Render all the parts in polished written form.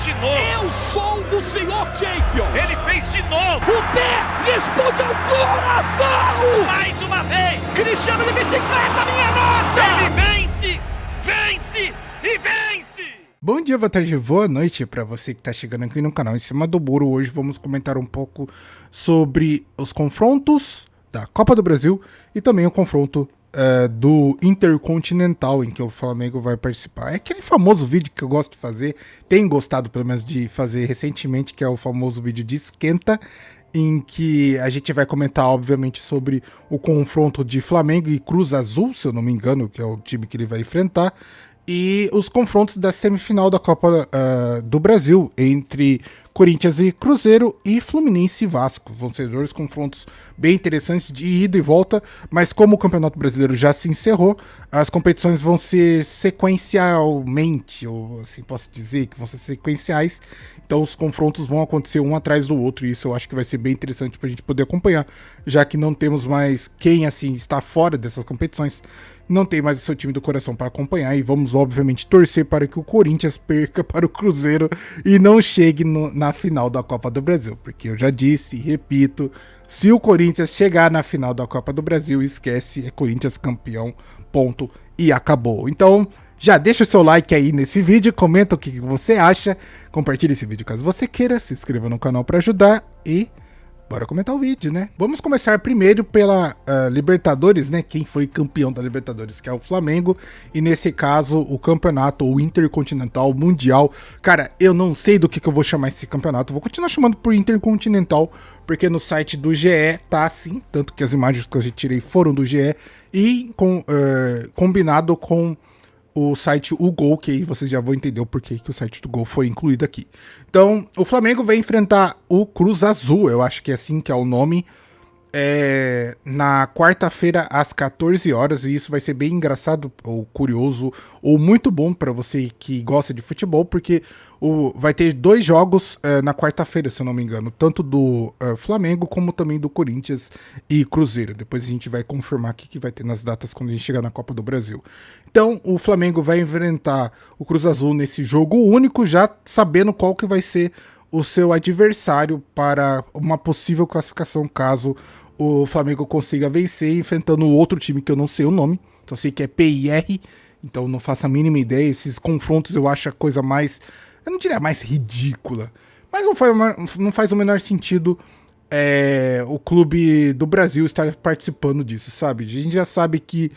de novo. Eu sou o senhor Champions. Ele fez de novo. O pé responde ao coração. Mais uma vez. Cristiano de bicicleta, minha nossa. Ele vence, vence e vence. Bom dia, boa tarde, boa noite para você que está chegando aqui no canal Em Cima do Muro. Hoje vamos comentar um pouco sobre os confrontos da Copa do Brasil e também o confronto do Intercontinental, em que o Flamengo vai participar. É aquele famoso vídeo que eu gosto de fazer, tenho gostado pelo menos de fazer recentemente, que é o famoso vídeo de esquenta, em que a gente vai comentar, obviamente, sobre o confronto de Flamengo e Cruz Azul, se eu não me engano, que é o time que ele vai enfrentar, e os confrontos da semifinal da Copa do Brasil, entre Corinthians e Cruzeiro e Fluminense e Vasco. Vão ser dois confrontos bem interessantes de ida e volta, mas como o Campeonato Brasileiro já se encerrou, as competições vão ser sequencialmente, ou assim posso dizer, que vão ser sequenciais. Então os confrontos vão acontecer um atrás do outro, e isso eu acho que vai ser bem interessante para a gente poder acompanhar, já que não temos mais quem assim está fora dessas competições, não tem mais o seu time do coração para acompanhar, e vamos obviamente torcer para que o Corinthians perca para o Cruzeiro e não chegue na final da Copa do Brasil, porque eu já disse e repito, se o Corinthians chegar na final da Copa do Brasil, esquece, é Corinthians campeão, ponto, e acabou. Então já deixa o seu like aí nesse vídeo, comenta o que você acha, compartilhe esse vídeo caso você queira, se inscreva no canal para ajudar e bora comentar o vídeo, né? Vamos começar primeiro pela Libertadores, né? Quem foi campeão da Libertadores, que é o Flamengo, e nesse caso o campeonato, o Intercontinental Mundial. Cara, eu não sei do que eu vou chamar esse campeonato, vou continuar chamando por Intercontinental, porque no site do GE tá assim, tanto que as imagens que eu tirei foram do GE, e combinado com o site O Gol, que aí vocês já vão entender o porquê que o site do Gol foi incluído aqui. Então, o Flamengo vai enfrentar o Cruz Azul, eu acho que é assim que é o nome, na quarta-feira às 14 horas, e isso vai ser bem engraçado, ou curioso, ou muito bom para você que gosta de futebol, porque vai ter dois jogos na quarta-feira, se eu não me engano, tanto do Flamengo como também do Corinthians e Cruzeiro. Depois a gente vai confirmar aqui que vai ter nas datas quando a gente chegar na Copa do Brasil. Então o Flamengo vai enfrentar o Cruz Azul nesse jogo único, já sabendo qual que vai ser o seu adversário para uma possível classificação, caso o Flamengo consiga vencer, enfrentando outro time que eu não sei o nome, só sei que é PIR, então não faço a mínima ideia. Esses confrontos eu acho a coisa mais, eu não diria mais ridícula, mas não faz o menor sentido o clube do Brasil estar participando disso, sabe? A gente já sabe que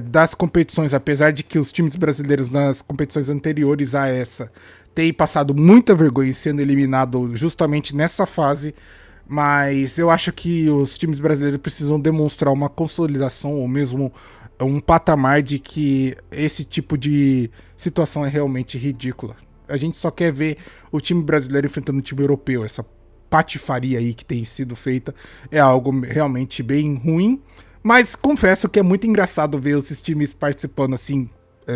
das competições, apesar de que os times brasileiros nas competições anteriores a essa têm passado muita vergonha sendo eliminado justamente nessa fase, mas eu acho que os times brasileiros precisam demonstrar uma consolidação ou mesmo um patamar de que esse tipo de situação é realmente ridícula. A gente só quer ver o time brasileiro enfrentando o time europeu. Essa patifaria aí que tem sido feita é algo realmente bem ruim, mas confesso que é muito engraçado ver esses times participando assim.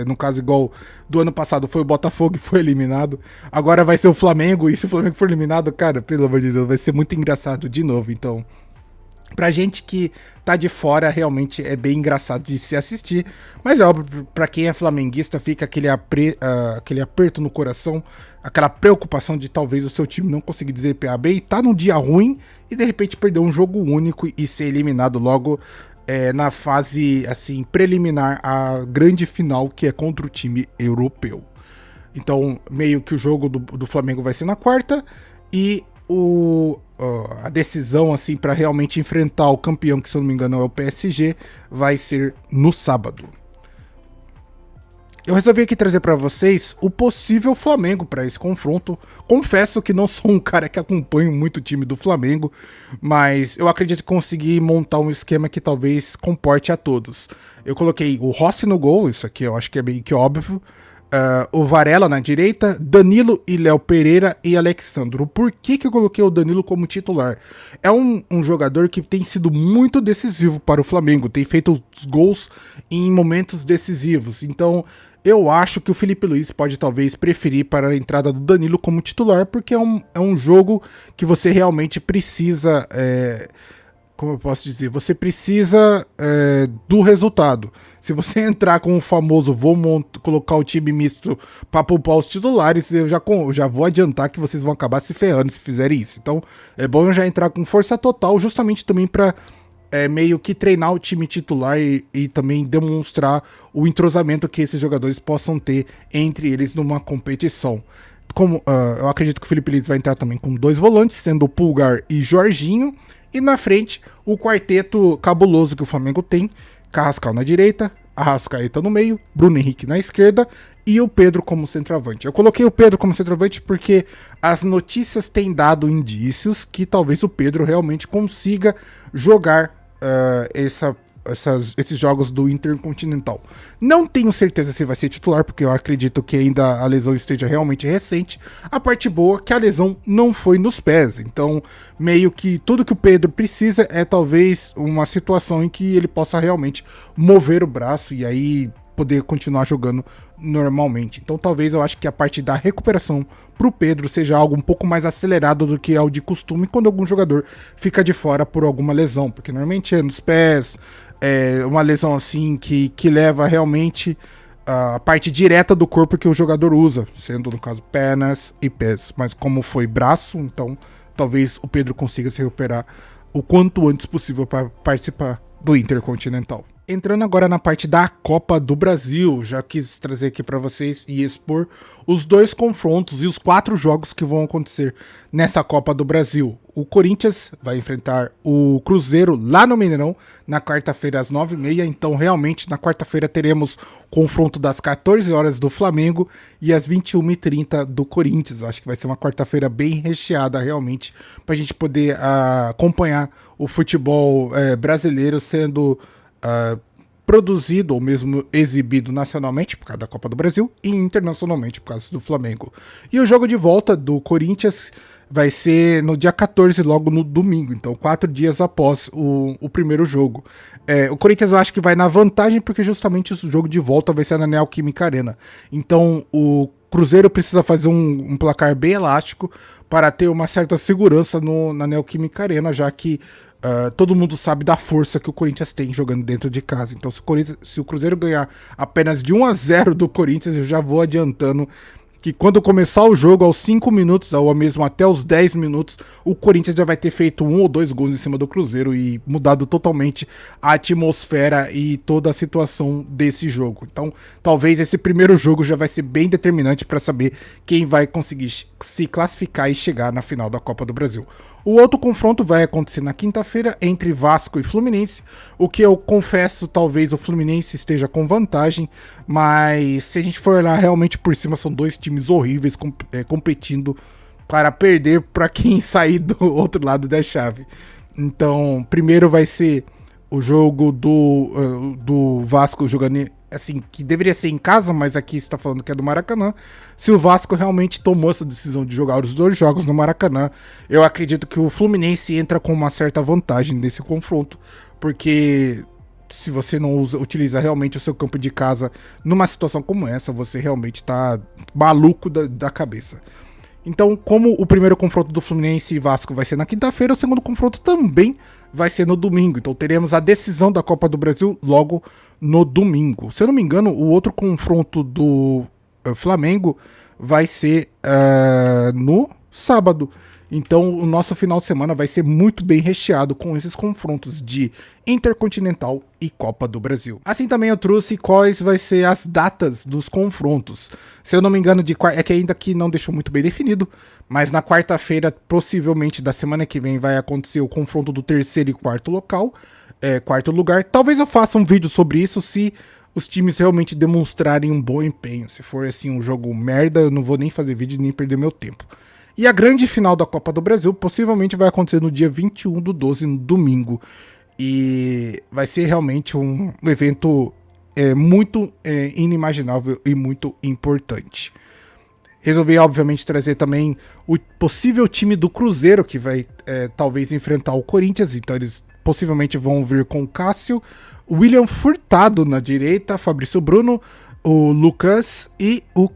No caso, igual do ano passado foi o Botafogo e foi eliminado, agora vai ser o Flamengo, e se o Flamengo for eliminado, cara, pelo amor de Deus, vai ser muito engraçado de novo. Então, pra gente que tá de fora, realmente é bem engraçado de se assistir, mas é óbvio, pra quem é flamenguista, fica aquele aperto no coração, aquela preocupação de talvez o seu time não conseguir desempenhar bem, e tá num dia ruim, e de repente perder um jogo único e ser eliminado logo na fase assim preliminar à grande final, que é contra o time europeu. Então meio que o jogo do Flamengo vai ser na quarta, e a decisão assim para realmente enfrentar o campeão, que se eu não me engano é o PSG, vai ser no sábado. Eu resolvi aqui trazer para vocês o possível Flamengo para esse confronto. Confesso que não sou um cara que acompanha muito o time do Flamengo, mas eu acredito que consegui montar um esquema que talvez comporte a todos. Eu coloquei o Rossi no gol, isso aqui eu acho que é meio que óbvio. O Varela na direita, Danilo e Léo Pereira e Alexandro. Por que eu coloquei o Danilo como titular? É um jogador que tem sido muito decisivo para o Flamengo, tem feito os gols em momentos decisivos. Então eu acho que o Felipe Luiz pode talvez preferir para a entrada do Danilo como titular, porque é um jogo que você realmente precisa como eu posso dizer, você precisa do resultado. Se você entrar com o famoso colocar o time misto para poupar os titulares, eu já vou adiantar que vocês vão acabar se ferrando se fizerem isso. Então é bom eu já entrar com força total, justamente também para meio que treinar o time titular e também demonstrar o entrosamento que esses jogadores possam ter entre eles numa competição. Como eu acredito que o Felipe Luiz vai entrar também com 2 volantes, sendo o Pulgar e Jorginho. E na frente, o quarteto cabuloso que o Flamengo tem: Carrascal na direita, Arrascaeta no meio, Bruno Henrique na esquerda e o Pedro como centroavante. Eu coloquei o Pedro como centroavante porque as notícias têm dado indícios que talvez o Pedro realmente consiga jogar esses jogos do Intercontinental. Não tenho certeza se vai ser titular, porque eu acredito que ainda a lesão esteja realmente recente. A parte boa é que a lesão não foi nos pés, então meio que tudo que o Pedro precisa é talvez uma situação em que ele possa realmente mover o braço e aí poder continuar jogando normalmente. Então talvez eu acho que a parte da recuperação pro Pedro seja algo um pouco mais acelerado do que é o de costume quando algum jogador fica de fora por alguma lesão, porque normalmente é nos pés, uma lesão assim que leva realmente a parte direta do corpo que o jogador usa, sendo no caso pernas e pés, mas como foi braço, então talvez o Pedro consiga se recuperar o quanto antes possível para participar do Intercontinental. Entrando agora na parte da Copa do Brasil, já quis trazer aqui para vocês e expor os 2 confrontos e os 4 jogos que vão acontecer nessa Copa do Brasil. O Corinthians vai enfrentar o Cruzeiro lá no Mineirão na quarta-feira às 9h30, então realmente na quarta-feira teremos confronto das 14 horas do Flamengo e às 21h30 do Corinthians. Acho que vai ser uma quarta-feira bem recheada realmente para a gente poder acompanhar o futebol brasileiro sendo produzido ou mesmo exibido nacionalmente por causa da Copa do Brasil e internacionalmente por causa do Flamengo. E o jogo de volta do Corinthians vai ser no dia 14, logo no domingo, então 4 dias após o primeiro jogo. O Corinthians eu acho que vai na vantagem porque justamente o jogo de volta vai ser na Neoquímica Arena. Então o Cruzeiro precisa fazer um placar bem elástico para ter uma certa segurança na Neoquímica Arena, já que todo mundo sabe da força que o Corinthians tem jogando dentro de casa. Então se o Cruzeiro ganhar apenas de 1-0 do Corinthians, eu já vou adiantando que quando começar o jogo, aos 5 minutos, ou mesmo até os 10 minutos, o Corinthians já vai ter feito 1 ou 2 gols em cima do Cruzeiro e mudado totalmente a atmosfera e toda a situação desse jogo. Então, talvez esse primeiro jogo já vai ser bem determinante para saber quem vai conseguir se classificar e chegar na final da Copa do Brasil. O outro confronto vai acontecer na quinta-feira entre Vasco e Fluminense, o que eu confesso, talvez o Fluminense esteja com vantagem, mas se a gente for olhar realmente por cima, são 2 times horríveis competindo para perder para quem sair do outro lado da chave. Então, primeiro vai ser o jogo do Vasco jogando, assim, que deveria ser em casa, mas aqui está falando que é do Maracanã. Se o Vasco realmente tomou essa decisão de jogar os 2 jogos no Maracanã, eu acredito que o Fluminense entra com uma certa vantagem nesse confronto, porque se você não utiliza realmente o seu campo de casa numa situação como essa, você realmente está maluco da cabeça. Então, como o primeiro confronto do Fluminense e Vasco vai ser na quinta-feira, o segundo confronto também vai ser no domingo. Então teremos a decisão da Copa do Brasil logo no domingo. Se eu não me engano, o outro confronto do Flamengo vai ser no sábado. Então o nosso final de semana vai ser muito bem recheado com esses confrontos de Intercontinental e Copa do Brasil. Assim também eu trouxe quais vai ser as datas dos confrontos. Se eu não me engano, é que ainda aqui não deixou muito bem definido, mas na quarta-feira, possivelmente da semana que vem, vai acontecer o confronto do 3º e 4º quarto lugar. Talvez eu faça um vídeo sobre isso se os times realmente demonstrarem um bom empenho. Se for assim um jogo merda, eu não vou nem fazer vídeo nem perder meu tempo. E a grande final da Copa do Brasil possivelmente vai acontecer no dia 21/12, no domingo. E vai ser realmente um evento muito inimaginável e muito importante. Resolvi, obviamente, trazer também o possível time do Cruzeiro, que vai talvez enfrentar o Corinthians. Então eles possivelmente vão vir com o Cássio, William Furtado na direita, Fabrício Bruno, o Lucas e o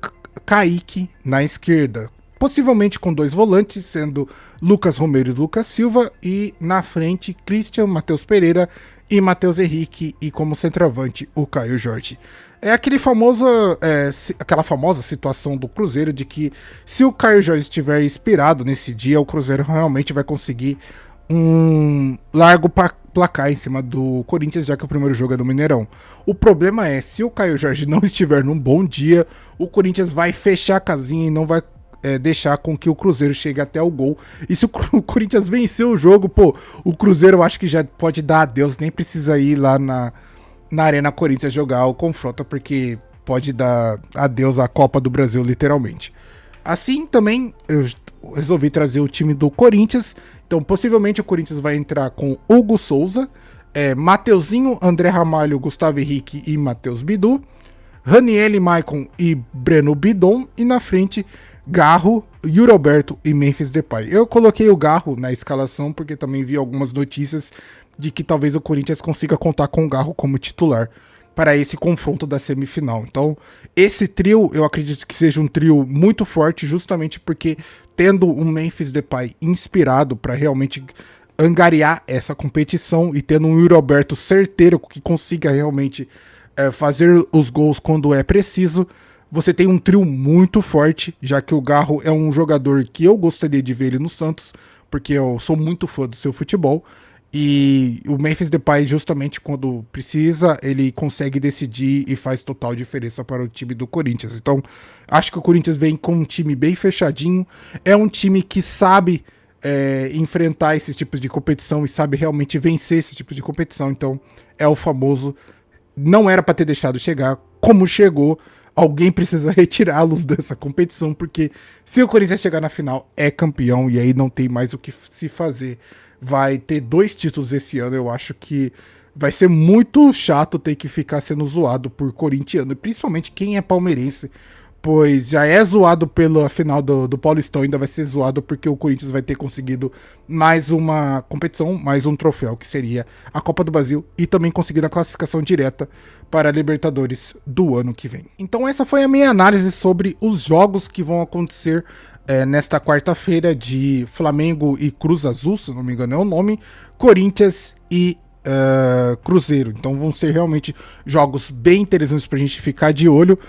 Kaique na esquerda. possivelmente com 2 volantes, sendo Lucas Romero e Lucas Silva, e na frente Christian, Matheus Pereira e Matheus Henrique, e como centroavante o Caio Jorge. É aquela famosa situação do Cruzeiro de que se o Caio Jorge estiver inspirado nesse dia, o Cruzeiro realmente vai conseguir um largo placar em cima do Corinthians, já que o primeiro jogo é no Mineirão. O problema é, se o Caio Jorge não estiver num bom dia, o Corinthians vai fechar a casinha e não vai deixar com que o Cruzeiro chegue até o gol. E se o Corinthians vencer o jogo, pô, o Cruzeiro eu acho que já pode dar adeus, nem precisa ir lá na Arena Corinthians jogar o confronto, porque pode dar adeus à Copa do Brasil, literalmente. Assim também eu resolvi trazer o time do Corinthians. Então possivelmente o Corinthians vai entrar com Hugo Souza, Mateuzinho, André Ramalho, Gustavo Henrique e Matheus Bidu, Raniel, Maicon e Breno Bidon, e na frente Garro, Yuri Alberto e Memphis Depay. Eu coloquei o Garro na escalação porque também vi algumas notícias de que talvez o Corinthians consiga contar com o Garro como titular para esse confronto da semifinal. Então, esse trio, eu acredito que seja um trio muito forte, justamente porque tendo um Memphis Depay inspirado para realmente angariar essa competição e tendo um Yuri Alberto certeiro que consiga realmente fazer os gols quando é preciso, você tem um trio muito forte, já que o Garro é um jogador que eu gostaria de ver ele no Santos, porque eu sou muito fã do seu futebol. E o Memphis Depay, justamente quando precisa, ele consegue decidir e faz total diferença para o time do Corinthians. Então, acho que o Corinthians vem com um time bem fechadinho. É um time que sabe enfrentar esses tipos de competição e sabe realmente vencer esse tipo de competição. Então, é o famoso, não era para ter deixado chegar, como chegou. Alguém precisa retirá-los dessa competição, porque se o Corinthians chegar na final, é campeão, e aí não tem mais o que se fazer. Vai ter 2 títulos esse ano, eu acho que vai ser muito chato ter que ficar sendo zoado por corintiano, e principalmente quem é palmeirense, pois já é zoado pela final do Paulistão, ainda vai ser zoado porque o Corinthians vai ter conseguido mais uma competição, mais um troféu, que seria a Copa do Brasil, e também conseguido a classificação direta para a Libertadores do ano que vem. Então essa foi a minha análise sobre os jogos que vão acontecer nesta quarta-feira de Flamengo e Cruz Azul, se não me engano é o nome, Corinthians e Cruzeiro. Então vão ser realmente jogos bem interessantes pra gente ficar de olho.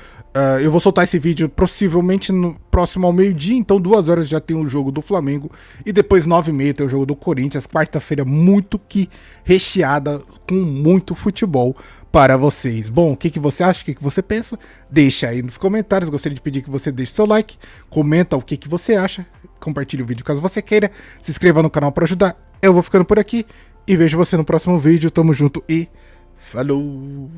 Eu vou soltar esse vídeo possivelmente no próximo ao meio-dia, então 2 horas já tem o jogo do Flamengo e depois 9h30 tem o jogo do Corinthians. Quarta-feira muito que recheada com muito futebol para vocês. Bom, o que você acha? O que você pensa? Deixa aí nos comentários. Gostaria de pedir que você deixe seu like, comenta o que você acha, compartilhe o vídeo caso você queira, se inscreva no canal para ajudar. Eu vou ficando por aqui e vejo você no próximo vídeo. Tamo junto e falou!